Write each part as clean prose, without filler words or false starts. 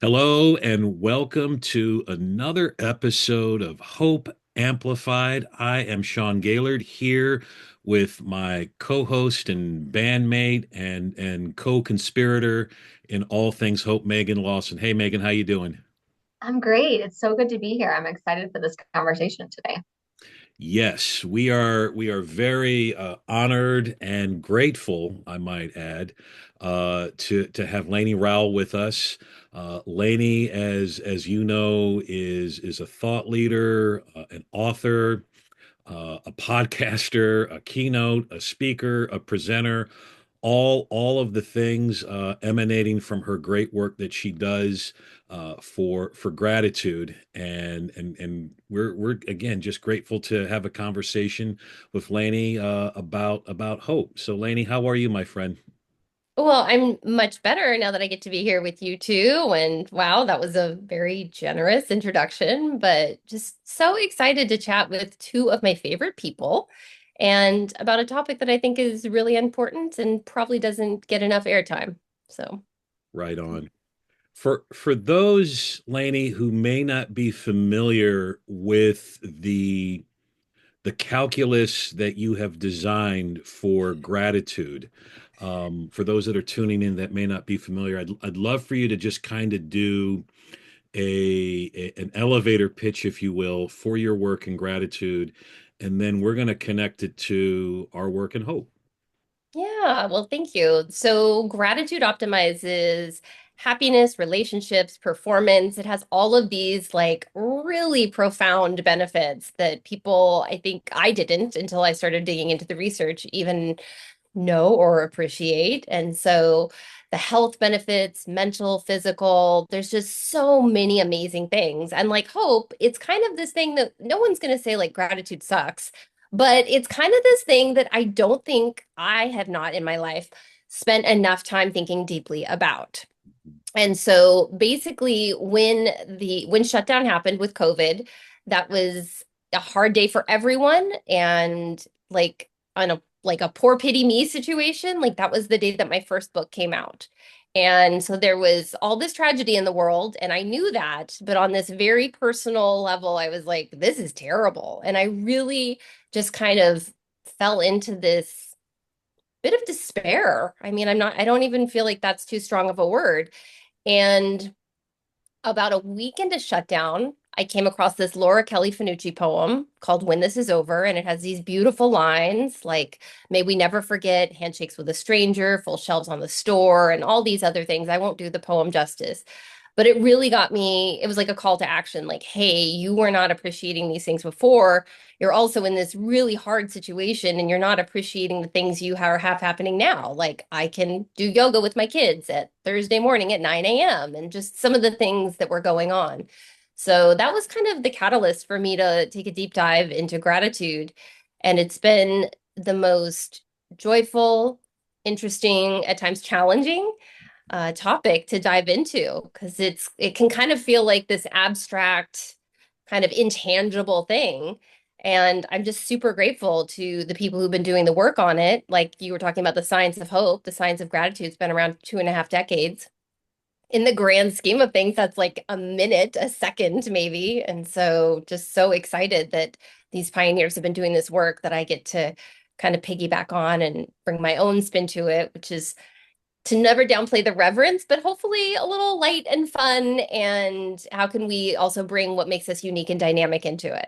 Hello, and welcome to another episode of Hope Amplified. I am Sean Gaillard here with my co-host and bandmate and co-conspirator in all things Hope, Meghan Lawson. Hey, Meghan, how you doing? I'm great. It's so good to be here. I'm excited for this conversation today. Yes, we are very honored and grateful, I might add, to have Lainie Rowell with us. Lainie, as you know, is a thought leader, an author, a podcaster, a keynote, a speaker, a presenter, all of the things emanating from her great work that she does for gratitude, and we're again just grateful to have a conversation with Lainie about hope. So, Lainie, how are you, my friend? Well, I'm much better now that I get to be here with you too. And wow, that was a very generous introduction, but just so excited to chat with two of my favorite people and about a topic that I think is really important and probably doesn't get enough airtime. So, Right on. For those, Laney, who may not be familiar with the calculus that you have designed for gratitude, for those that are tuning in that may not be familiar, I'd love for you to just kind of do an elevator pitch, if you will, for your work in gratitude, and then we're going to connect it to our work in hope. yeah, well, thank you. So, gratitude optimizes happiness, relationships, performance. It has all of these like really profound benefits that people, I think I didn't until I started digging into the research, even know or appreciate. And so, the health benefits, mental, physical, there's just so many amazing things. And like hope, it's kind of this thing that no one's going to say like gratitude sucks. But it's kind of this thing that I don't think I have not in my life spent enough time thinking deeply about. And so basically when shutdown happened with COVID, that was a hard day for everyone and like on a poor pity me situation, like that was the day that my first book came out. And so there was all this tragedy in the world and I knew that, but on this very personal level, I was like, this is terrible. And I really just kind of fell into this bit of despair. I mean, I don't even feel like that's too strong of a word. And about a week into shutdown, I came across this Laura Kelly Fanucci poem called When This Is Over. And it has these beautiful lines like, may we never forget handshakes with a stranger, full shelves on the store, and all these other things. I won't do the poem justice. But it really got me, it was like a call to action, like, hey, you were not appreciating these things before. You're also in this really hard situation and you're not appreciating the things you have happening now. Like I can do yoga with my kids at Thursday morning at 9 a.m. and just some of the things that were going on. So that was kind of the catalyst for me to take a deep dive into gratitude. And it's been the most joyful, interesting, at times challenging topic to dive into because it can kind of feel like this abstract, kind of intangible thing. And I'm just super grateful to the people who've been doing the work on it. Like you were talking about the science of hope, the science of gratitude's been around 2.5 decades. In the grand scheme of things, that's like a minute, a second, maybe. And so just so excited that these pioneers have been doing this work that I get to kind of piggyback on and bring my own spin to it, which is to never downplay the reverence, but hopefully a little light and fun. And how can we also bring what makes us unique and dynamic into it?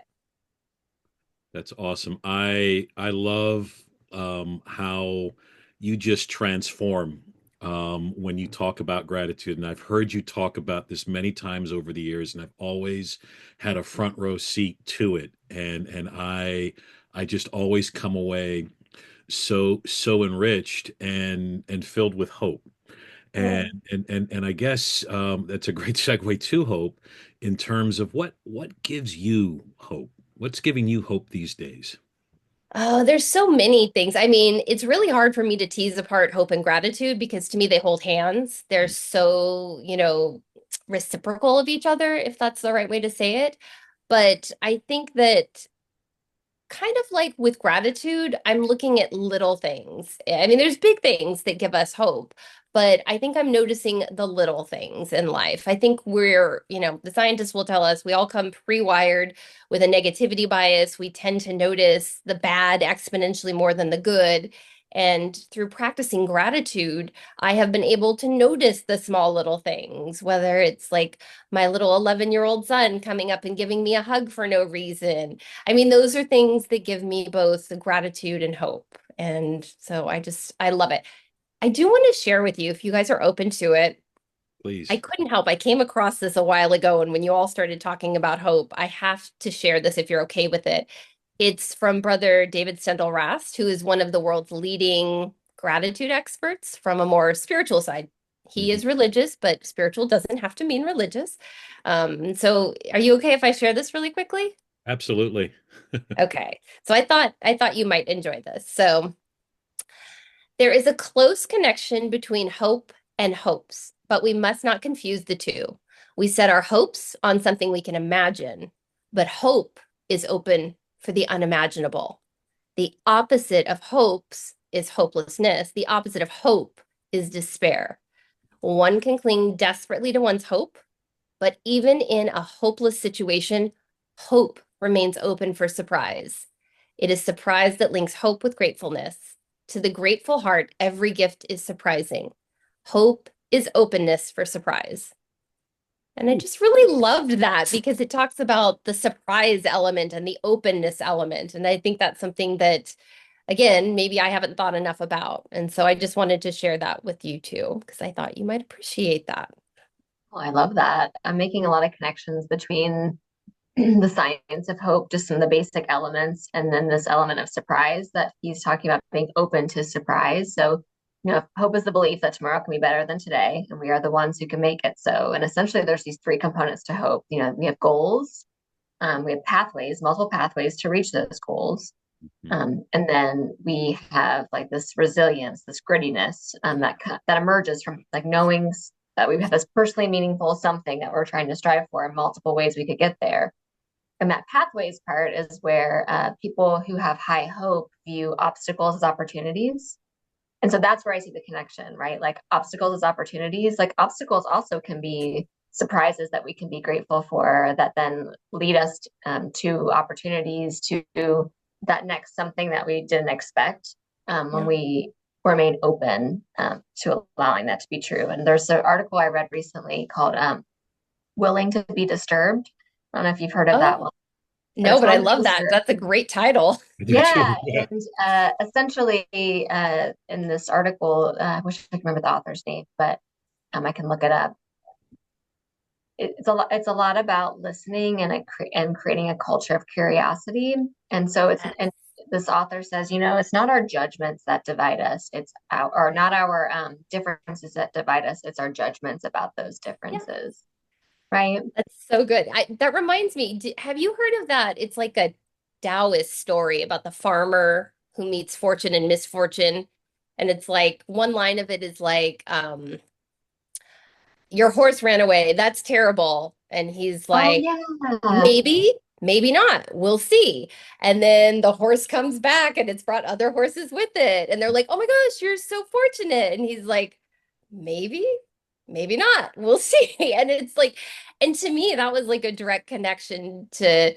That's awesome. I love how you just transform when you talk about gratitude, and I've heard you talk about this many times over the years, and I've always had a front row seat to it, and I just always come away so enriched and filled with hope. Yeah. And I guess that's a great segue to hope in terms of what gives you hope. What's giving you hope these days? Oh, there's so many things. I mean, it's really hard for me to tease apart hope and gratitude because to me they hold hands. They're so, reciprocal of each other, if that's the right way to say it. But I think that kind of like with gratitude, I'm looking at little things. I mean, there's big things that give us hope, but I think I'm noticing the little things in life. I think the scientists will tell us we all come pre-wired with a negativity bias. We tend to notice the bad exponentially more than the good. And through practicing gratitude, I have been able to notice the small little things, whether it's like my little 11-year-old son coming up and giving me a hug for no reason. I mean, those are things that give me both gratitude and hope. And so I love it. I do want to share with you, if you guys are open to it. I Please. couldn't help. I came across this a while ago, and when you all started talking about hope, I have to share this if you're okay with it. It's from Brother David Steindl-Rast, who is one of the world's leading gratitude experts from a more spiritual side. He Mhm. is religious, but spiritual doesn't have to mean religious. So are you okay if I share this really quickly? Absolutely. Okay. So I thought you might enjoy this. So there is a close connection between hope and hopes, but we must not confuse the two. We set our hopes on something we can imagine, but hope is open for the unimaginable. The opposite of hopes is hopelessness. The opposite of hope is despair. One can cling desperately to one's hope, but even in a hopeless situation, hope remains open for surprise. It is surprise that links hope with gratefulness. To the grateful heart, every gift is surprising. Hope is openness for surprise. And I Ooh, just really loved that because it talks about the surprise element and the openness element. And I think that's something that, again, maybe I haven't thought enough about. And so I just wanted to share that with you too, because I thought you might appreciate that. Oh, I love that. I'm making a lot of connections between the science of hope, just some of the basic elements, and then this element of surprise that he's talking about being open to surprise. So, hope is the belief that tomorrow can be better than today, and we are the ones who can make it so. And essentially, there's these three components to hope. We have goals, we have pathways, multiple pathways to reach those goals. mhm. And then we have like this resilience, this grittiness that emerges from like knowing that we have this personally meaningful something that we're trying to strive for in multiple ways we could get there. And that pathways part is where people who have high hope view obstacles as opportunities. And so that's where I see the connection, right? Like obstacles as opportunities, like obstacles also can be surprises that we can be grateful for that then lead us to opportunities to that next something that we didn't expect when Yeah. we remain open to allowing that to be true. And there's an article I read recently called Willing to be Disturbed. I don't know if you've heard of that Oh, one, but no, it's but I called love that. Disturbed. That's a great title. I do too. Yeah, Yeah. and essentially, in this article, I wish I could remember the author's name, but I can look it up. It's a lot. It's a lot about listening and creating a culture of curiosity. And so and this author says, it's not our judgments that divide us. It's or not our differences that divide us. It's our judgments about those Yeah, differences, right? that's so good. That reminds me, have you heard of that? It's like a Taoist story about the farmer who meets fortune and misfortune. And it's like one line of it is like, your horse ran away. That's terrible. And he's Oh like, yeah. maybe, maybe not. We'll see. And then the horse comes back and it's brought other horses with it. And they're like, oh my gosh, you're so fortunate. And he's like, maybe, maybe not. We'll see. And it's like, and to me, that was like a direct connection to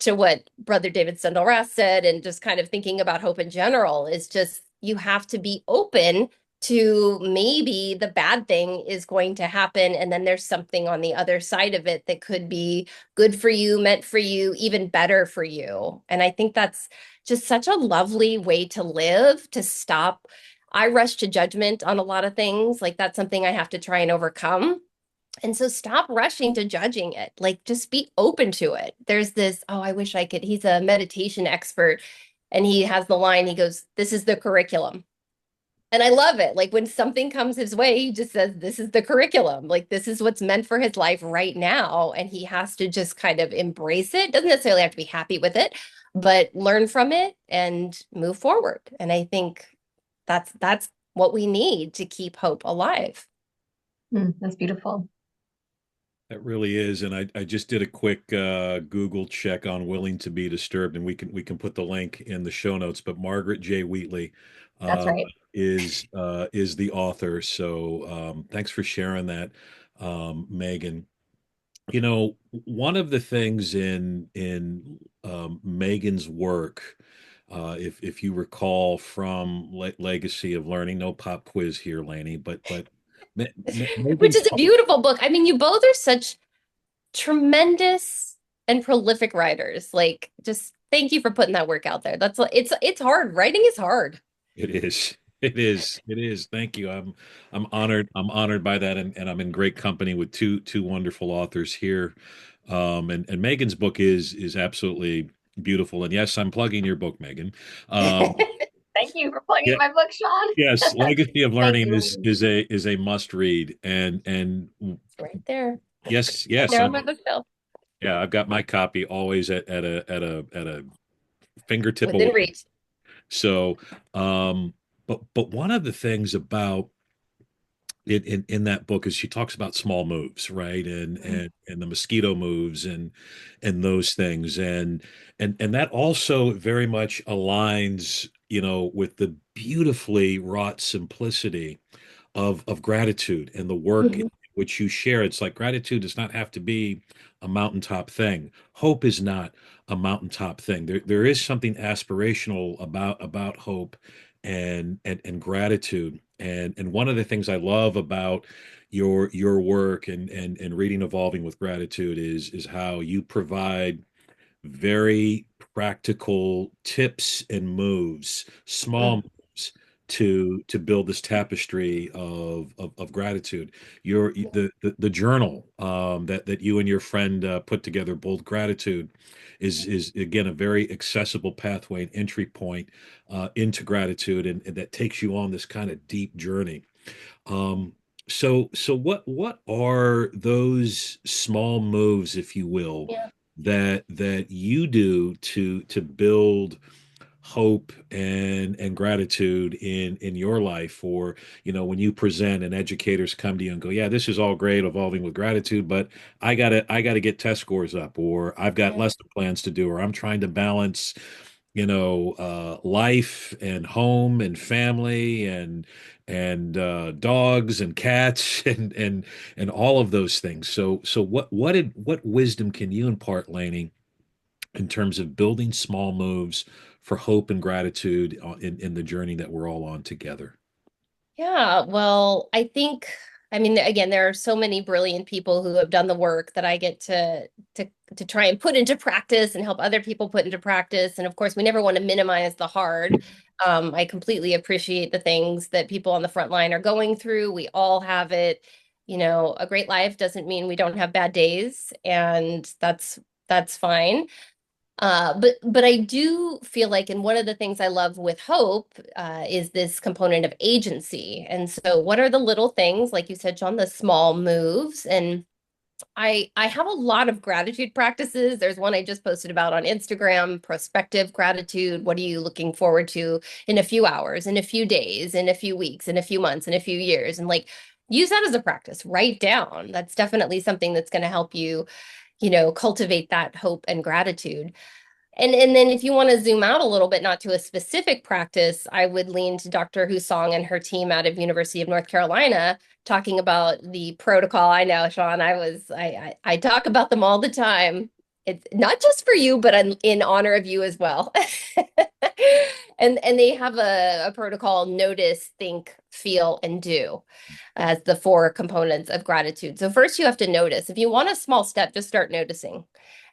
what Brother David Steindl-Rast said, and just kind of thinking about hope in general is just you have to be open to maybe the bad thing is going to happen, and then there's something on the other side of it that could be good for you, meant for you, even better for you. And I think that's just such a lovely way to live, to stop. I rush to judgment on a lot of things. Like that's something I have to try and overcome. And so stop rushing to judging it. Like just be open to it. There's this, oh, I wish I could. He's a meditation expert and he has the line, he goes, this is the curriculum. And I love it. Like when something comes his way, he just says, this is the curriculum. Like this is what's meant for his life right now. And he has to just kind of embrace it. Doesn't necessarily have to be happy with it, but learn from it and move forward. And I think that's what we need to keep hope alive. That's beautiful. It really is, and I just did a quick Google check on "Willing to Be Disturbed," and we can put the link in the show notes. But Margaret J. Wheatley That's uh, right. is the author. So thanks for sharing that, Megan. You know, one of the things in Megan's work, if you recall from Legacy of Learning, no pop quiz here, Laney, but Which Megan's is a beautiful book. I mean, you both are such tremendous and prolific writers. Like, just thank you for putting that work out there. It's hard. Writing is hard. It is. It is. It is. Thank you. I'm honored. I'm honored by that, and I'm in great company with two wonderful authors here. And Megan's book is absolutely beautiful. And yes, I'm plugging your book, Megan. Um, Thank you for plugging yeah, my book, Sean. yes, Legacy of Thank Learning you. is a must read. And It's right there. yes, Right yes, there on my bookshelf. yeah, I've got my copy always at a fingertip Within away. reach. So, but one of the things about in that book is she talks about small moves, right? And the mosquito moves and those things. And that also very much aligns, with the beautifully wrought simplicity of gratitude and the work in Mhm. which you share. It's like gratitude does not have to be a mountaintop thing. Hope is not a mountaintop thing. There is something aspirational about hope and gratitude. And one of the things I love about your work and reading Evolving with Gratitude is how you provide very practical tips and moves, small Mm. moves to build this tapestry of gratitude. The journal that you and your friend put together, Bold Gratitude, is again a very accessible pathway and entry point into gratitude, and that takes you on this kind of deep journey. Um, so what are those small moves, if you will, Yeah. that you do to build hope and gratitude in your life? Or, when you present and educators come to you and go, yeah, this is all great, Evolving with Gratitude, but I gotta get test scores up, or I've got Yeah. lesson plans to do, or I'm trying to balance life and home and family and dogs and cats and all of those things. So what wisdom can you impart, Laney, in terms of building small moves for hope and gratitude in the journey that we're all on together? Yeah, well, I mean, again, there are so many brilliant people who have done the work that I get to try and put into practice and help other people put into practice. And of course, we never want to minimize the hard. I completely appreciate the things that people on the front line are going through. We all have it. A great life doesn't mean we don't have bad days, and that's fine. But I do feel like, and one of the things I love with hope is this component of agency. And so, what are the little things, like you said, John, the small moves? And I have a lot of gratitude practices. There's one I just posted about on Instagram, prospective gratitude. What are you looking forward to in a few hours, in a few days, in a few weeks, in a few months, in a few years? And like, use that as a practice. Write down. That's definitely something that's going to help you, cultivate that hope and gratitude. And then if you want to zoom out a little bit, not to a specific practice, I would lean to Dr. Husong and her team out of University of North Carolina talking about the protocol. I know, Sean, I talk about them all the time. It's not just for you, but in honor of you as well. And they have a protocol: notice, think, feel, and do as the four components of gratitude. So first you have to notice. If you want a small step, just start noticing.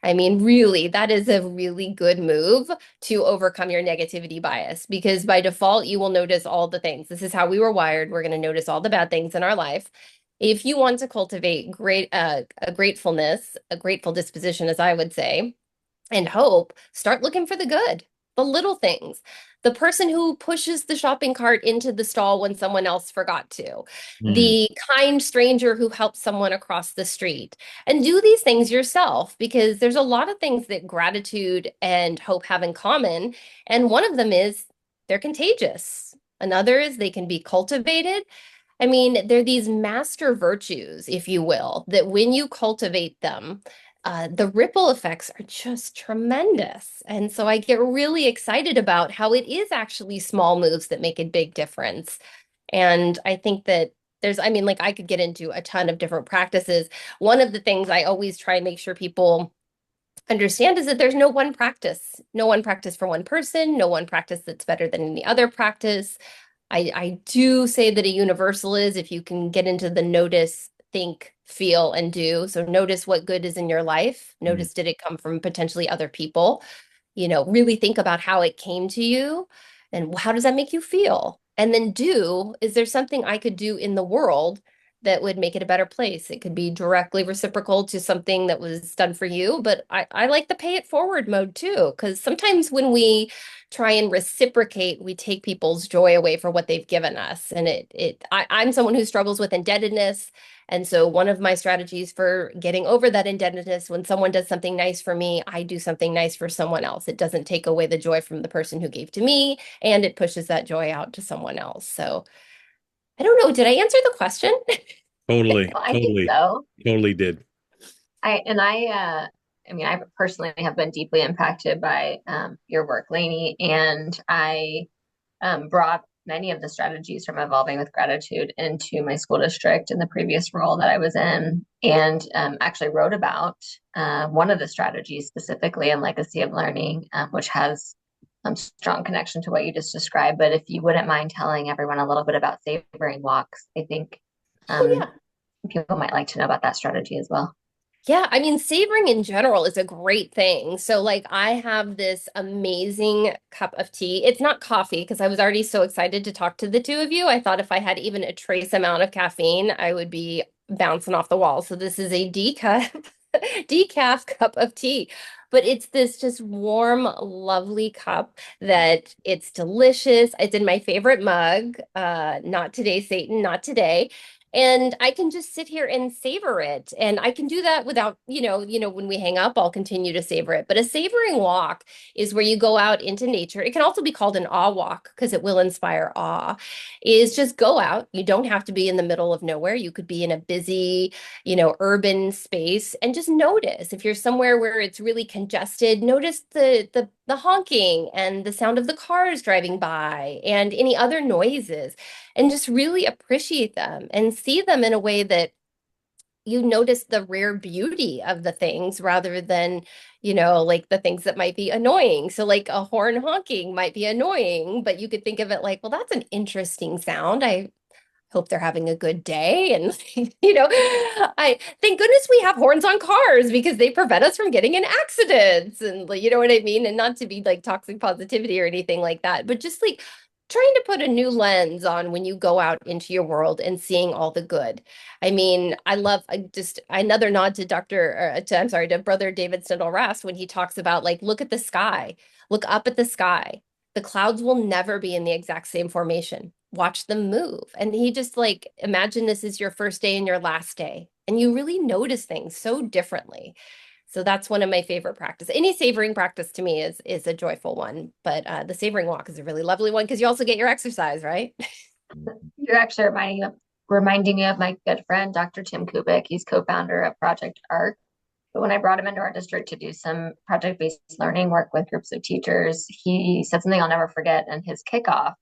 I mean, really, that is a really good move to overcome your negativity bias, because by default, you will notice all the things. This is how we were wired. We're going to notice all the bad things in our life. If you want to cultivate a gratefulness, a grateful disposition, as I would say, and hope, start looking for the good, the little things. The person who pushes the shopping cart into the stall when someone else forgot to, Hmm. the kind stranger who helps someone across the street. And do these things yourself, because there's a lot of things that gratitude and hope have in common. And one of them is they're contagious. Another is they can be cultivated. I mean, they're these master virtues, if you will, that when you cultivate them, the ripple effects are just tremendous. And so I get really excited about how it is actually small moves that make a big difference. And I think that I mean, like I could get into a ton of different practices. One of the things I always try and make sure people understand is that there's no one practice for one person, no one practice that's better than any other practice. I do say that a universal is if you can get into the notice, think, feel, and do. So notice what good is in your life. Mm. Notice did it come from potentially other people? Really think about how it came to you and how does that make you feel? And then is there something I could do in the world that would make it a better place? It could be directly reciprocal to something that was done for you, but I like the pay it forward mode too, because sometimes when we try and reciprocate, we take people's joy away for what they've given us. And I'm someone who struggles with indebtedness. And so one of my strategies for getting over that indebtedness, when someone does something nice for me, I do something nice for someone else. It doesn't take away the joy from the person who gave to me, and it pushes that joy out to someone else. So I don't know. Did I answer the question? Totally, Well, I think totally, so. totally did. I mean, I personally have been deeply impacted by your work, Lainey, and I brought many of the strategies from evolving with gratitude into my school district in the previous role that I was in, and actually wrote about one of the strategies specifically in Legacy of Learning, which has strong connection to what you just described. But if you wouldn't mind telling everyone a little bit about savoring walks, I think Oh, um, yeah. people might like to know about that strategy as well. Yeah, I mean, savoring in general is a great thing. So, like, I have this amazing cup of tea. It's not coffee because I was already so excited to talk to the two of you. I thought if I had even a trace amount of caffeine, I would be bouncing off the wall. So, this is a decaf, decaf cup of tea. But it's this just warm, lovely cup that it's delicious. It's in my favorite mug. Not today, Satan, not today, and I can just sit here and savor it. And I can do that without, when we hang up, I'll continue to savor it. But a savoring walk is where you go out into nature. It can also be called an awe walk because it will inspire awe. Is just go out. You don't have to be in the middle of nowhere. You could be in a busy, urban space and just notice. If you're somewhere where it's really congested, notice the honking and the sound of the cars driving by and any other noises, and just really appreciate them and see them in a way that you notice the rare beauty of the things rather than, like the things that might be annoying. So, like a horn honking might be annoying, but you could think of it like, well, that's an interesting sound. I hope they're having a good day. And, I thank goodness we have horns on cars because they prevent us from getting in accidents. And, like, you know what I mean? And not to be like toxic positivity or anything like that, but just like trying to put a new lens on when you go out into your world and seeing all the good. I mean, I just another nod to I'm sorry, to Brother David Snittle Rast when he talks about like, look at the sky, look up at the sky. The clouds will never be in the exact same formation. Watch them move. And he just like, imagine this is your first day and your last day. And you really notice things so differently. So that's one of my favorite practice. Any savoring practice to me is a joyful one, but the savoring walk is a really lovely one because you also get your exercise, right? You're actually reminding me of my good friend, Dr. Tim Kubik. He's co-founder of Project ARC. But when I brought him into our district to do some project-based learning work with groups of teachers, he said something I'll never forget in his kickoff.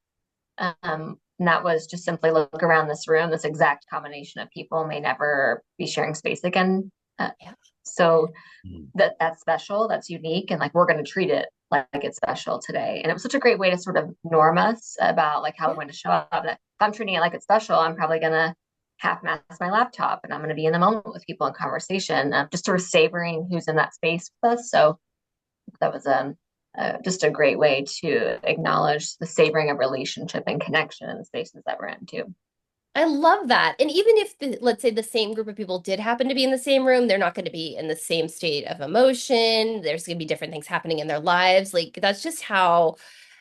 And that was just simply look around this room. This exact combination of people may never be sharing space again. Yeah. So Mm. that's special, that's unique, and like we're going to treat it like it's special today. And it was such a great way to sort of norm us about like how we're going to show up. That if I'm treating it like it's special, I'm probably going to half mask my laptop and I'm going to be in the moment with people in conversation, just sort of savoring who's in that space with us. So that was just a great way to acknowledge the savoring of relationship and connection in the spaces that we're in too. I love that. And even if let's say the same group of people did happen to be in the same room, they're not going to be in the same state of emotion. There's going to be different things happening in their lives. Like that's just how,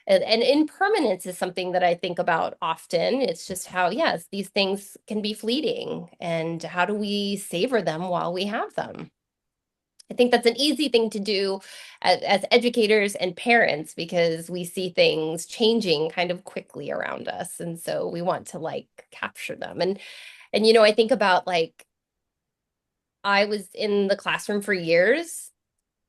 and impermanence is something that I think about often. It's just how, yes, these things can be fleeting. And how do we savor them while we have them? I think that's an easy thing to do as educators and parents because we see things changing kind of quickly around us. And so we want to like capture them. And I think about like I was in the classroom for years.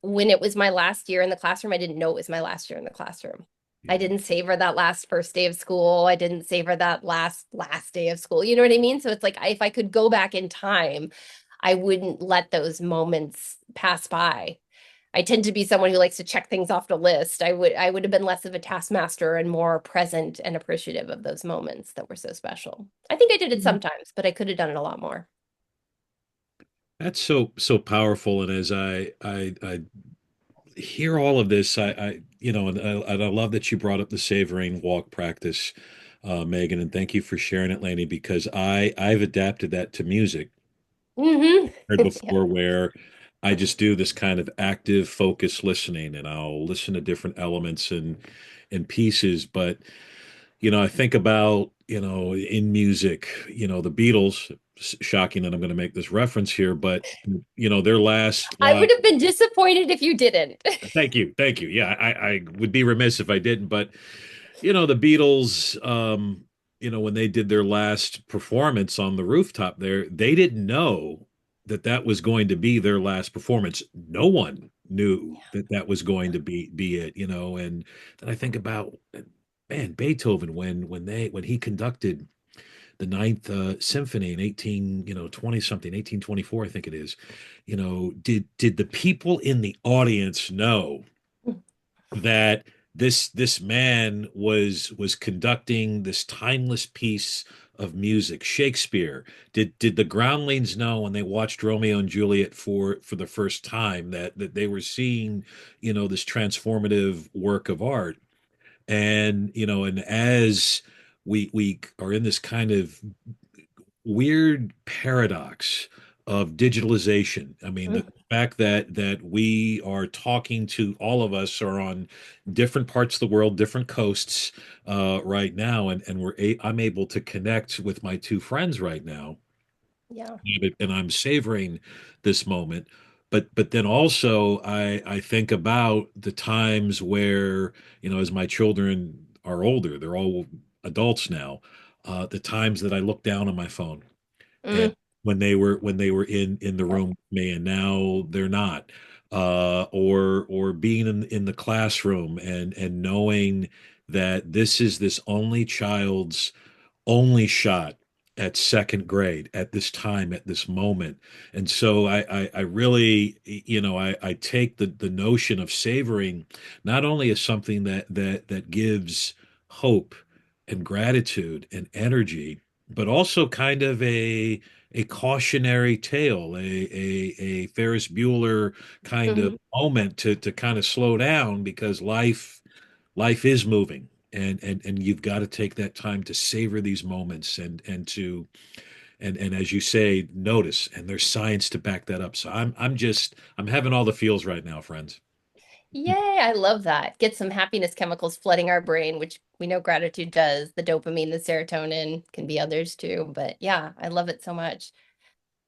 When it was my last year in the classroom, I didn't know it was my last year in the classroom. I Yeah. didn't savor that last first day of school. I didn't savor that last day of school. You know what I mean? So it's like if I could go back in time, I wouldn't let those moments pass by. I tend to be someone who likes to check things off the list. I would have been less of a taskmaster and more present and appreciative of those moments that were so special. I think I did it sometimes, but I could have done it a lot more. That's so powerful. And as I hear all of this, and I love that you brought up the savoring walk practice, Megan, and thank you for sharing it, Lainey, because I've adapted that to music. Hmm. Heard Yeah. before where I just do this kind of active focus listening, and I'll listen to different elements and pieces. But I think about, in music, the Beatles. Shocking that I'm going to make this reference here, but their last I live. would have been disappointed if you didn't. Thank you. Yeah, I would be remiss if I didn't, but the Beatles, when they did their last performance on the rooftop there, they didn't know that that was going to be their last performance. No one knew that that was going to be it, and then I think about, man, Beethoven when he conducted the Ninth Symphony in 20 something, 1824, I think it is. Did the people in the audience know that this man was conducting this timeless piece of music? Shakespeare, did the groundlings know when they watched Romeo and Juliet for the first time that they were seeing this transformative work of art? And as we are in this kind of weird paradox of digitalization. I mean, the fact that we are talking to, all of us are on different parts of the world, different coasts right now, and I'm able to connect with my two friends right now, Yeah. and I'm savoring this moment. But then also I think about the times where, as my children are older, they're all adults now, the times that I look down on my phone, and Mm. when they were in the room with me, and now they're not, or being in the classroom, and knowing that this is this only child's only shot at second grade at this time, at this moment. And so I really, I take the notion of savoring not only as something that gives hope and gratitude and energy, but also kind of a cautionary tale, a Ferris Bueller kind of Mhm. moment to kind of slow down, because life is moving, and you've got to take that time to savor these moments, and as you say, notice. And there's science to back that up. So I'm having all the feels right now, friends. Yay, I love that. Get some happiness chemicals flooding our brain, which we know gratitude does. The dopamine, the serotonin can be others too. But yeah, I love it so much.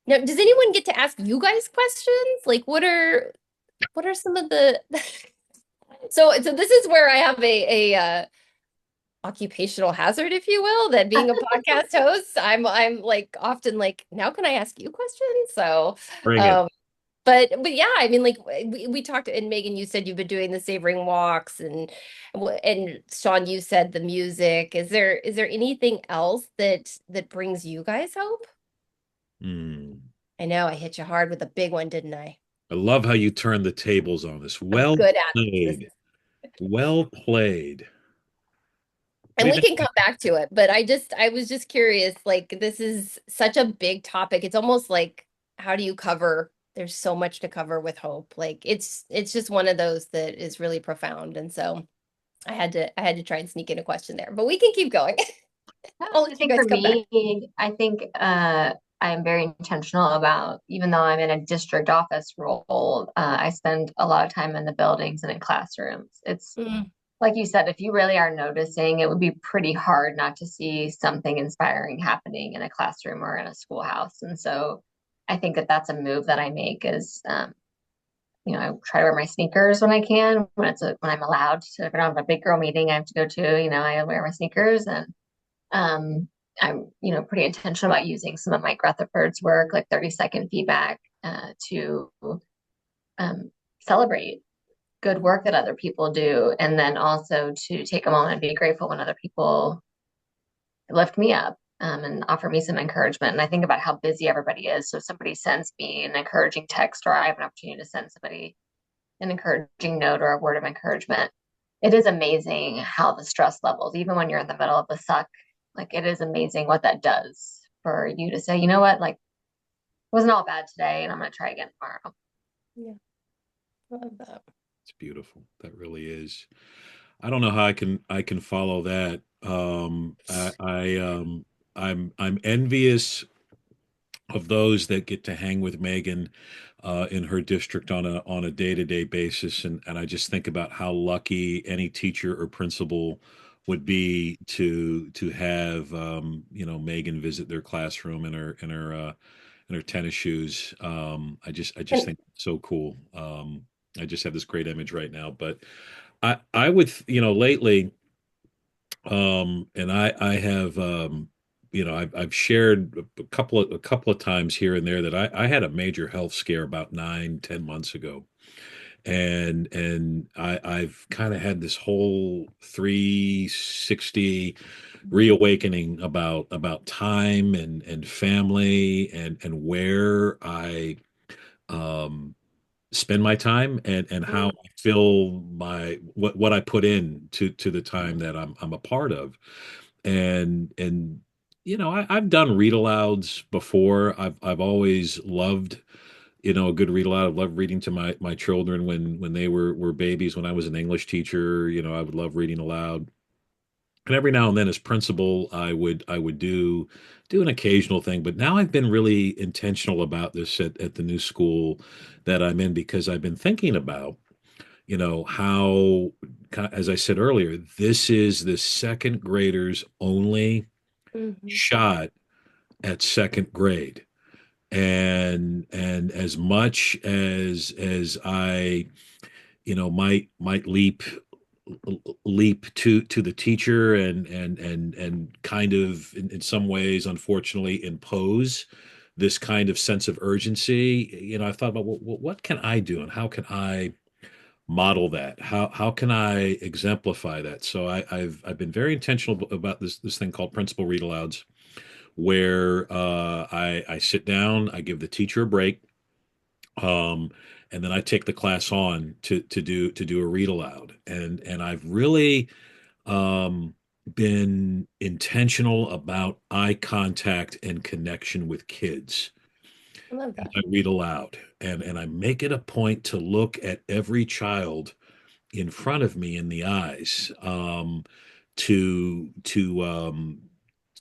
Now, does anyone get to ask you guys questions? Like what are some of the so this is where I have a occupational hazard, if you will, that being a podcast host, I'm like often like, now can I ask you questions? So Bring it. um but yeah, I mean, like we talked, and Megan, you said you've been doing the savoring walks, and Sean, you said the music. Is there anything else that brings you guys hope? Hmm. I know I hit you hard with a big one, didn't I? I love how you turned the tables on us. I'm Well good at this. played. Well played. What And do you we think? can come back to it, but I was just curious, like this is such a big topic. It's almost like how do you cover? There's so much to cover with hope. Like it's just one of those that is really profound. And so I had to try and sneak in a question there, but we can keep going. I'll I let you think guys for come back. me, I think I'm very intentional about, even though I'm in a district office role, I spend a lot of time in the buildings and in classrooms. It's Mm, like you said, if you really are noticing, it would be pretty hard not to see something inspiring happening in a classroom or in a schoolhouse. And so I think that that's a move that I make is I try to wear my sneakers when I can, when I'm allowed to. If I don't have a big girl meeting I have to go to, I wear my sneakers. And um, I'm, pretty intentional about using some of Mike Rutherford's work, like 30-second feedback, to um, celebrate good work that other people do, and then also to take a moment and be grateful when other people lift me up, and offer me some encouragement. And I think about how busy everybody is. So if somebody sends me an encouraging text, or I have an opportunity to send somebody an encouraging note or a word of encouragement, it is amazing how the stress levels, even when you're in the middle of the suck, like it is amazing what that does for you to say, you know what, like it wasn't all bad today, and I'm going to try again tomorrow. Yeah, I love that. It's beautiful. That really is. I don't know how I can follow that. I'm envious of those that get to hang with Megan in her district on a day-to-day basis, and I just think about how lucky any teacher or principal would be to have Megan visit their classroom in her tennis shoes. I just And think it's so cool. I just have this great image right now, but I would lately, and I have, I've shared a couple of times here and there that I had a major health scare about 9, 10 months ago, and I've kind of had this whole 360 reawakening about time and family and where I um spend my time and how mm, I fill what I put in to the time that I'm a part of. And I've done read alouds before. I've always loved, a good read aloud. I've loved reading to my children when they were babies. When I was an English teacher, I would love reading aloud. And every now and then as principal, I would do an occasional thing, but now I've been really intentional about this at the new school that I'm in, because I've been thinking about, how, as I said earlier, this is the second graders only mhm, shot at second grade. And as much as I, might leap to the teacher and kind of in some ways unfortunately impose this kind of sense of urgency. I thought about what can I do and how can I model that, how can I exemplify that. So I've been very intentional about this thing called principal read alouds, where I sit down, I give the teacher a break, um, and then I take the class on to do a read aloud, and I've really um, been intentional about eye contact and connection with kids. I love And that. I read aloud, and I make it a point to look at every child in front of me in the eyes, to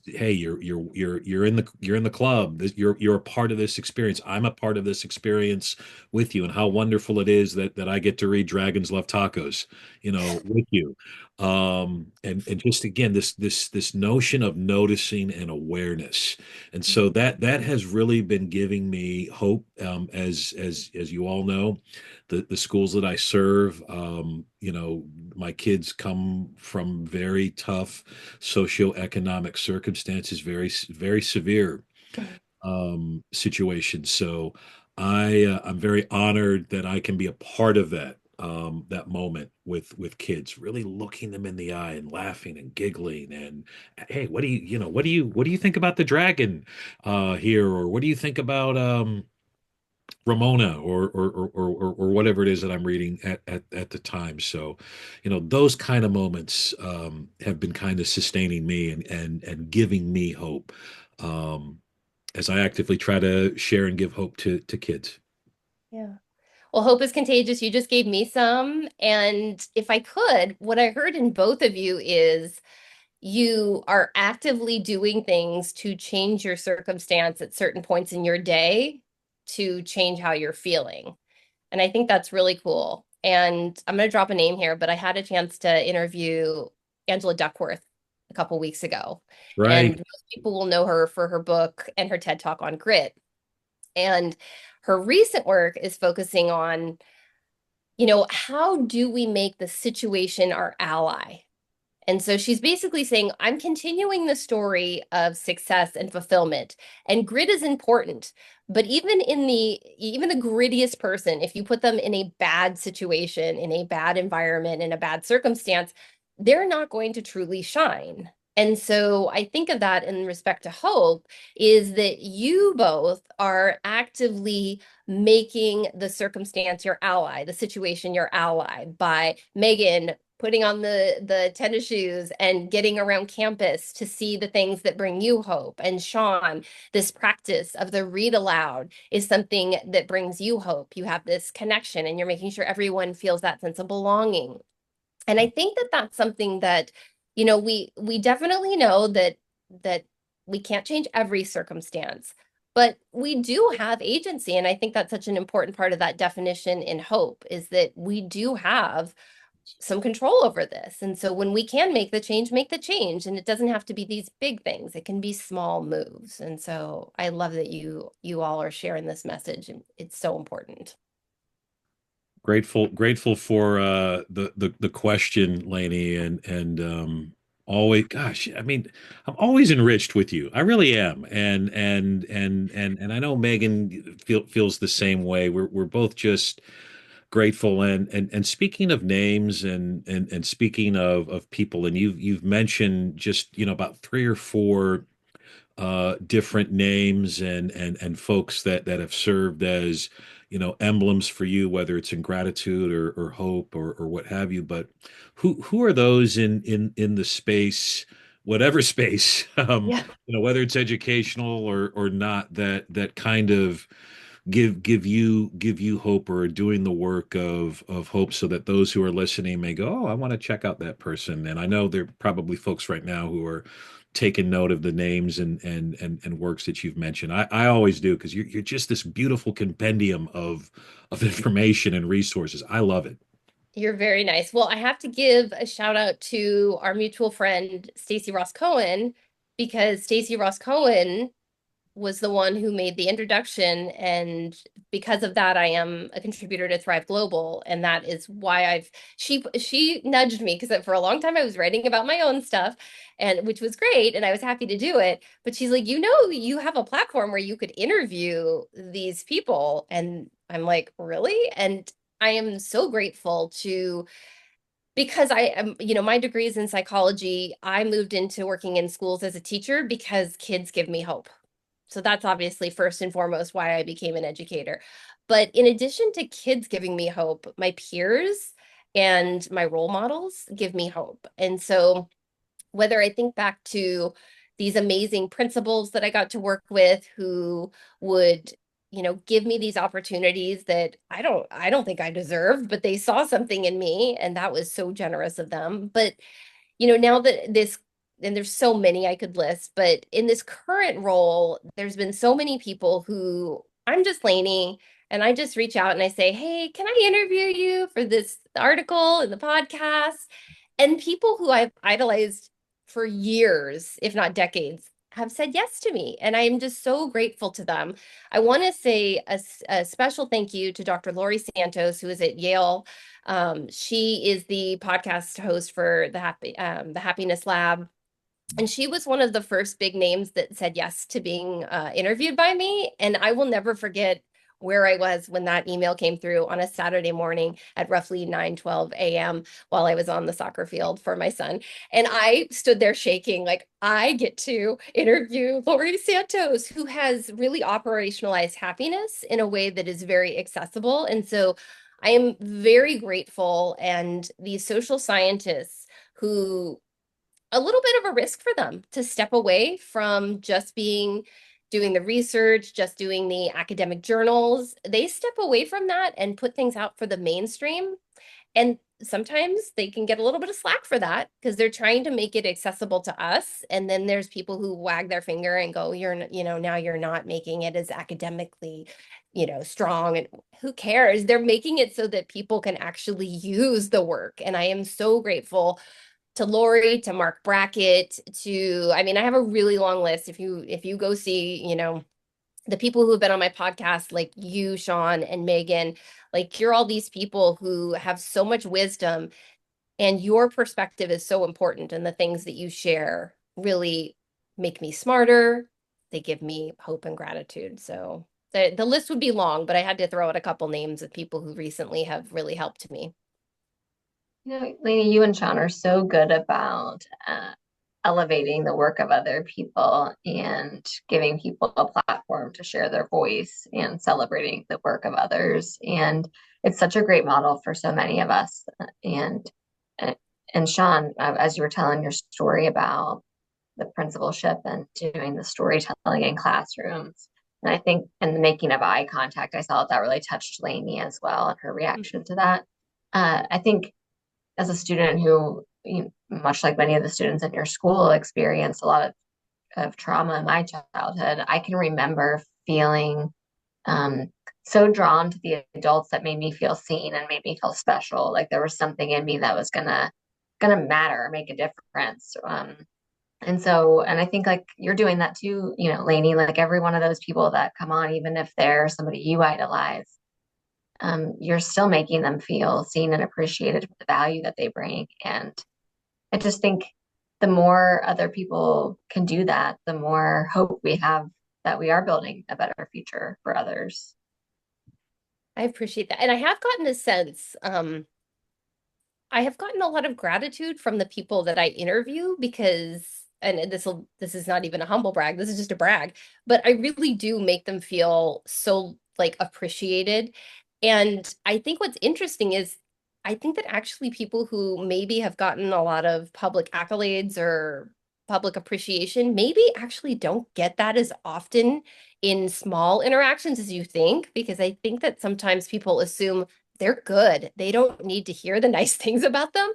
hey, you're in the club. You're a part of this experience. I'm a part of this experience with you, and how wonderful it is that I get to read Dragons Love Tacos, with you. And just again, this notion of noticing and awareness. And so that has really been giving me hope. As you all know, the schools that I serve, my kids come from very tough socioeconomic circumstances, very very severe situations. So I'm very honored that I can be a part of that moment with kids, really looking them in the eye and laughing and giggling and, hey, what do you think about the dragon here, or what do you think about Ramona, or whatever it is that I'm reading at the time. So, those kind of moments have been kind of sustaining me and giving me hope, um, as I actively try to share and give hope to kids. Yeah. Well, hope is contagious. You just gave me some. And if I could, what I heard in both of you is you are actively doing things to change your circumstance at certain points in your day to change how you're feeling. And I think that's really cool. And I'm going to drop a name here, but I had a chance to interview Angela Duckworth a couple weeks ago. And Right. most people will know her for her book and her TED Talk on grit. And her recent work is focusing on how do we make the situation our ally? And so she's basically saying, I'm continuing the story of success and fulfillment. And grit is important. But even the grittiest person, if you put them in a bad situation, in a bad environment, in a bad circumstance, they're not going to truly shine. And so I think of that in respect to hope is that you both are actively making the circumstance your ally, the situation your ally by Meghan putting on the tennis shoes and getting around campus to see the things that bring you hope. And Sean, this practice of the read aloud is something that brings you hope. You have this connection and you're making sure everyone feels that sense of belonging. And I think that that's something that, we definitely know that we can't change every circumstance, but we do have agency. And I think that's such an important part of that definition in hope is that we do have some control over this. And so when we can make the change, make the change. And it doesn't have to be these big things. It can be small moves. And so I love that you all are sharing this message. And it's so important. Grateful for the question, Lainey, and always, gosh, I mean, I'm always enriched with you. I really am, and I know Megan feels the same way. We're both just grateful, and speaking of names and speaking of people, and you've mentioned just about three or four different names and folks that have served as emblems for you, whether it's in gratitude or hope or what have you. But who are those in the space, whatever space, Yeah. whether it's educational or not, that kind of give you hope or are doing the work of hope, so that those who are listening may go, oh, I want to check out that person. And I know there are probably folks right now who are taking note of the names and works that you've mentioned. I always do, because you're just this beautiful compendium of information and resources. I love it. You're very nice. Well, I have to give a shout out to our mutual friend, Stacey Ross Cohen, because Stacey Ross Cohen was the one who made the introduction. And because of that, I am a contributor to Thrive Global. And that is why she nudged me, because for a long time I was writing about my own stuff, and which was great. And I was happy to do it. But she's like, you have a platform where you could interview these people. And I'm like, really? And I am so grateful to because I am, my degree is in psychology. I moved into working in schools as a teacher because kids give me hope. So that's obviously first and foremost why I became an educator. But in addition to kids giving me hope, my peers and my role models give me hope. And so whether I think back to these amazing principals that I got to work with who would give me these opportunities that I don't think I deserved, but they saw something in me and that was so generous of them. But now that and there's so many I could list, but in this current role, there's been so many people who I'm just Lainie and I just reach out and I say, hey, can I interview you for this article in the podcast? And people who I've idolized for years, if not decades, have said yes to me. And I am just so grateful to them. I want to say a special thank you to Dr. Lori Santos, who is at Yale. She is the podcast host for the Happiness Lab. And she was one of the first big names that said yes to being interviewed by me. And I will never forget where I was when that email came through on a Saturday morning at roughly 9:12 a.m. while I was on the soccer field for my son. And I stood there shaking, like, I get to interview Lori Santos, who has really operationalized happiness in a way that is very accessible. And so I am very grateful. And these social scientists who a little bit of a risk for them to step away from just doing the research, just doing the academic journals. They step away from that and put things out for the mainstream. And sometimes they can get a little bit of slack for that because they're trying to make it accessible to us. And then there's people who wag their finger and go, now you're not making it as academically, strong. And who cares? They're making it so that people can actually use the work. And I am so grateful to Lori, to Mark Brackett, I mean, I have a really long list. If you go see, the people who have been on my podcast, like you, Sean, and Megan, like you're all these people who have so much wisdom, and your perspective is so important. And the things that you share really make me smarter. They give me hope and gratitude. So the list would be long, but I had to throw out a couple names of people who recently have really helped me. Lainey, you and Sean are so good about elevating the work of other people and giving people a platform to share their voice and celebrating the work of others. And it's such a great model for so many of us. And and Sean, as you were telling your story about the principalship and doing the storytelling in classrooms, and I think in the making of eye contact, I saw that really touched Lainey as well and her reaction to that. I think as a student who, much like many of the students in your school, experienced a lot of trauma in my childhood, I can remember feeling so drawn to the adults that made me feel seen and made me feel special. Like there was something in me that was gonna matter, make a difference. And I think like you're doing that too, Lainey, like every one of those people that come on, even if they're somebody you idolize, you're still making them feel seen and appreciated for the value that they bring. And I just think the more other people can do that, the more hope we have that we are building a better future for others. I appreciate that. And I have gotten a sense, I have gotten a lot of gratitude from the people that I interview because, and this is not even a humble brag, this is just a brag, but I really do make them feel so like appreciated. And I think what's interesting is I think that actually people who maybe have gotten a lot of public accolades or public appreciation maybe actually don't get that as often in small interactions as you think, because I think that sometimes people assume they're good. They don't need to hear the nice things about them.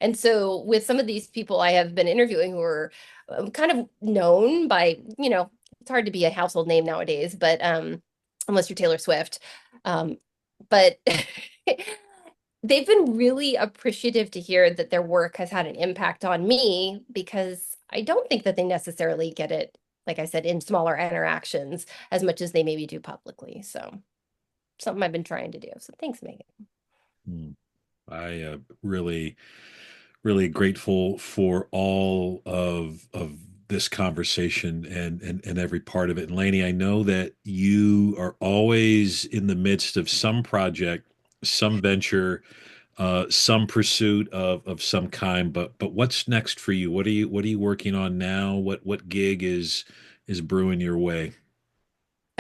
And so with some of these people I have been interviewing who are kind of known by, it's hard to be a household name nowadays, but unless you're Taylor Swift. But they've been really appreciative to hear that their work has had an impact on me because I don't think that they necessarily get it, like I said, in smaller interactions as much as they maybe do publicly. So something I've been trying to do. So thanks, Megan. Hmm. I really, really grateful for all of this conversation and every part of it. And Lainey, I know that you are always in the midst of some project, some venture, some pursuit of some kind. But what's next for you? What are you working on now? What gig is brewing your way?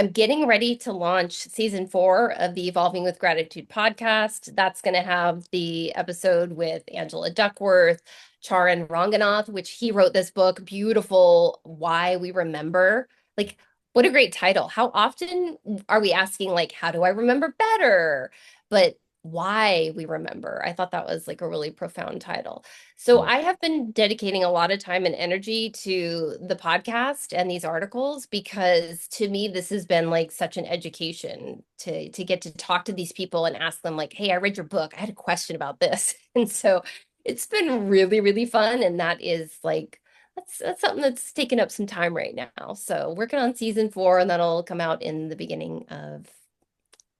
I'm getting ready to launch season 4 of the Evolving with Gratitude podcast. That's going to have the episode with Angela Duckworth, Charan Ranganath, which he wrote this book, beautiful, Why We Remember. Like, what a great title. How often are we asking, like, how do I remember better? But why we remember. I thought that was like a really profound title. So Mm. I have been dedicating a lot of time and energy to the podcast and these articles because to me this has been like such an education to get to talk to these people and ask them like, "Hey, I read your book. I had a question about this." And so it's been really, really fun, and that is like that's something that's taken up some time right now. So working on season 4, and that'll come out in the beginning of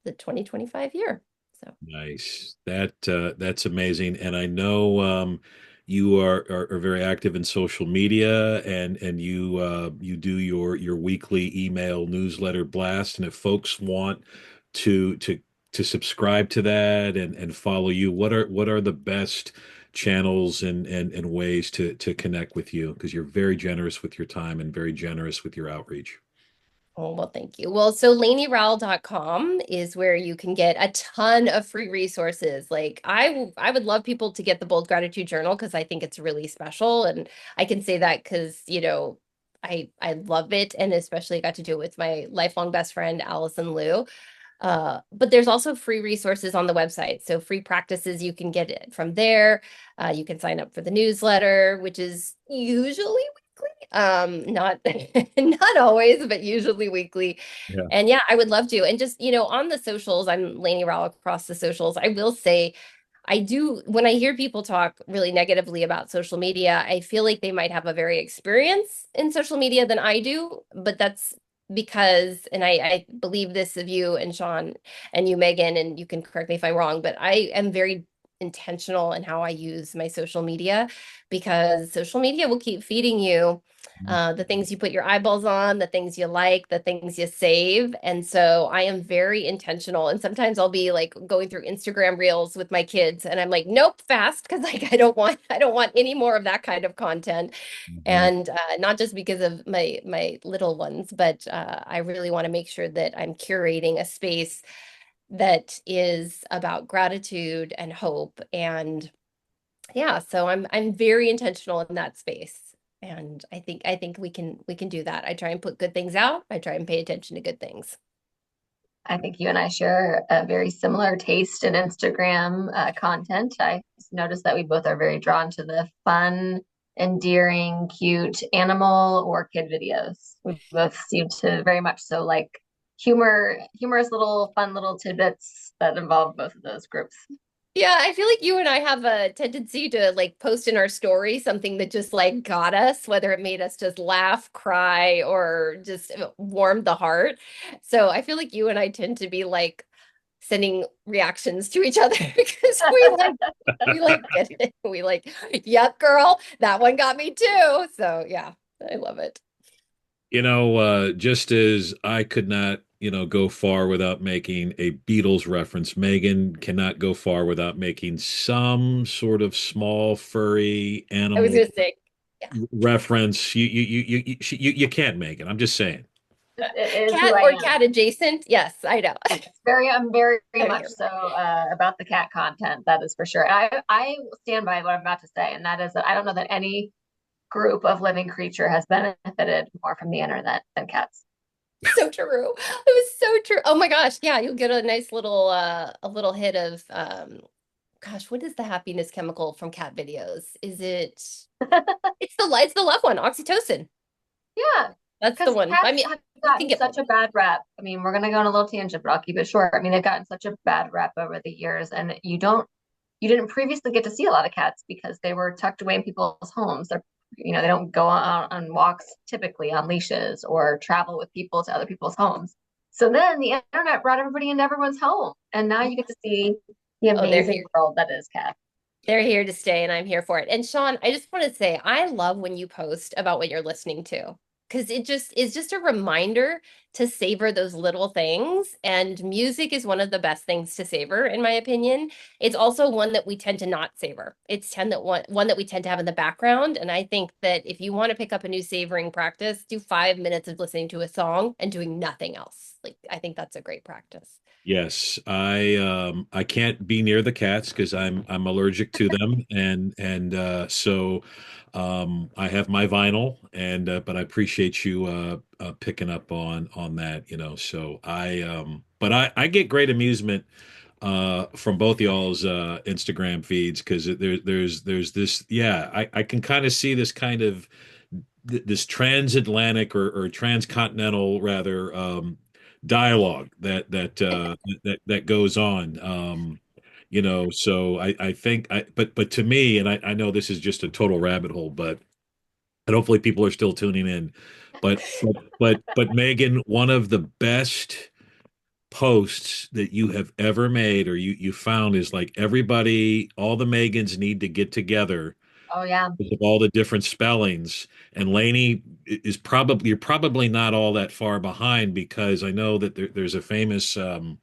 the 2025 year. So Nice. That's amazing. And I know you are very active in social media and you do your weekly email newsletter blast. And if folks want to to subscribe to that and follow you, what are the best channels and ways to connect with you? Because you're very generous with your time and very generous with your outreach. oh, well, thank you. Well, so lainierawl.com is where you can get a ton of free resources. Like I would love people to get the Bold Gratitude Journal because I think it's really special. And I can say that because, I love it. And especially got to do it with my lifelong best friend, Allison Liu. But there's also free resources on the website. So free practices, you can get it from there. You can sign up for the newsletter, which is usually weekly. Not not always, but usually weekly. Yeah. And yeah, I would love to. And just, on the socials, I'm Lainie Rowell across the socials. I will say I do, when I hear people talk really negatively about social media, I feel like they might have a very experience in social media than I do, but that's because, and I believe this of you and Sean and you, Megan, and you can correct me if I'm wrong, but I am very intentional in how I use my social media because social media will keep feeding you the things you put your eyeballs on, the things you like, the things you save. And so I am very intentional. And sometimes I'll be like going through Instagram reels with my kids and I'm like, nope, fast, because like I don't want any more of that kind of content. Mhm. And not just because of my little ones, but I really want to make sure that I'm curating a space that is about gratitude and hope. And yeah, so I'm very intentional in that space. And I think we can do that. I try and put good things out. I try and pay attention to good things. I think you and I share a very similar taste in Instagram content. I noticed that we both are very drawn to the fun, endearing, cute animal or kid videos. We both seem to very much so like humorous little fun little tidbits that involve both of those groups. Yeah, I feel like you and I have a tendency to like post in our story something that just like got us, whether it made us just laugh, cry, or just warm the heart. So I feel like you and I tend to be like sending reactions to each other because we like get it. We like, yep, girl, that one got me too. So yeah, I love it. Just as I could not, go far without making a Beatles reference, Megan cannot go far without making some sort of small furry I was animal gonna say, yeah, reference. You can't make it. I'm just saying. It is who cat I or am. cat adjacent. Yes, I know. I'm very I'm much here. so about the cat content. That is for sure. And I stand by what I'm about to say, and that is that I don't know that any group of living creature has benefited more from the internet than cats. So true. It was so true. Oh my gosh. Yeah, you'll get a nice little a little hit of gosh, what is the happiness chemical from cat videos? Is it it's the love one, oxytocin. Yeah, That's the because one. I cats mean, have you can gotten get such both. a bad rap. I mean, we're gonna go on a little tangent, but I'll keep it short. I mean, they've gotten such a bad rap over the years, and you didn't previously get to see a lot of cats because they were tucked away in people's homes. They don't go on walks typically on leashes or travel with people to other people's homes. So then the internet brought everybody into everyone's home, and now you get to see the Oh, they're amazing here. world that is cats. They're here to stay, and I'm here for it. And Sean, I just want to say, I love when you post about what you're listening to because it just is just a reminder to savor those little things. And music is one of the best things to savor, in my opinion. It's also one that we tend to not savor. It's one that we tend to have in the background. And I think that if you want to pick up a new savoring practice, do 5 minutes of listening to a song and doing nothing else. Like, I think that's a great practice. Yes, I can't be near the cats because I'm allergic to them, and so I have my vinyl, and but I appreciate you picking up on that, So but I get great amusement from both y'all's Instagram feeds because there's this, yeah, I can kind of see this kind of this transatlantic or transcontinental rather dialogue that goes on. So I think but to me, and I know this is just a total rabbit hole, but and hopefully people are still tuning in. But Megan, one of the best posts that you have ever made or you found is like everybody, all the Megans need to get together Oh yeah, because of all the different spellings. And Lainie is probably, you're probably not all that far behind because I know that there's a famous actor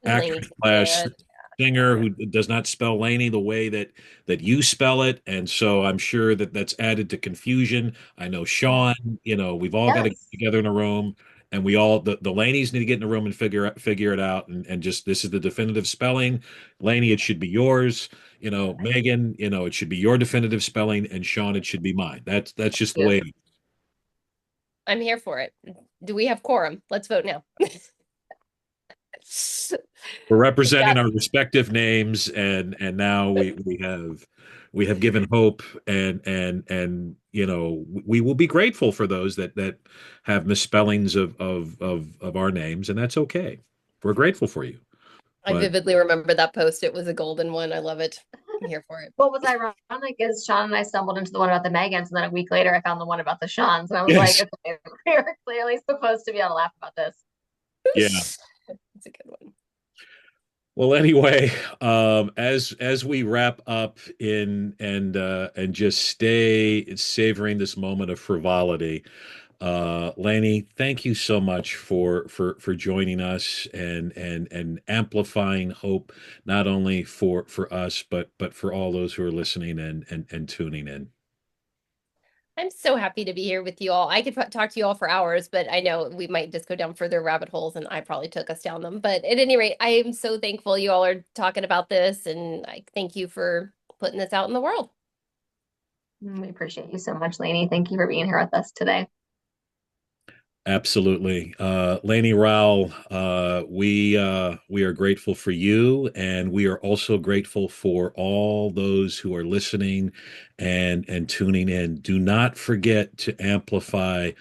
Lainie slash did. singer who does not spell Laney the way that you spell it, and so I'm sure that that's added to confusion. I know Sean, we've all got to get yes, together in a room, and we all the Laneys need to get in a room and figure it out, and just this is the definitive spelling. Laney, it should be yours. Megan, it should be your definitive spelling, and Sean, it should be mine. That's just the you. way. I'm here for it. Do we have quorum? Let's vote now. We're Yeah, representing our respective names, and now we have given hope, and we will be grateful for those that have misspellings of our names, and that's okay. We're grateful for you. I But vividly remember that post. It was a golden one. I love it. I'm here for it. What was ironic is Sean and I stumbled into the one about the Megans, and then a week later I found the one about the Seans, and I was like, Yes. okay, we are clearly supposed to be able to laugh about this. Yeah. It's a good one. Well, anyway, as we wrap up in and just stay savoring this moment of frivolity, Lainie, thank you so much for joining us and amplifying hope not only for us but for all those who are listening and tuning in. I'm so happy to be here with you all. I could talk to you all for hours, but I know we might just go down further rabbit holes, and I probably took us down them. But at any rate, I am so thankful you all are talking about this, and I thank you for putting this out in the world. We appreciate you so much, Lainie. Thank you for being here with us today. Absolutely. Lainie Rowell, we are grateful for you, and we are also grateful for all those who are listening and tuning in. Do not forget to amplify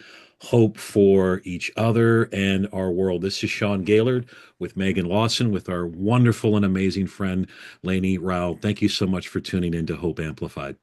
hope for each other and our world. This is Sean Gaillard with Meghan Lawson, with our wonderful and amazing friend Lainie Rowell. Thank you so much for tuning in to Hope Amplified.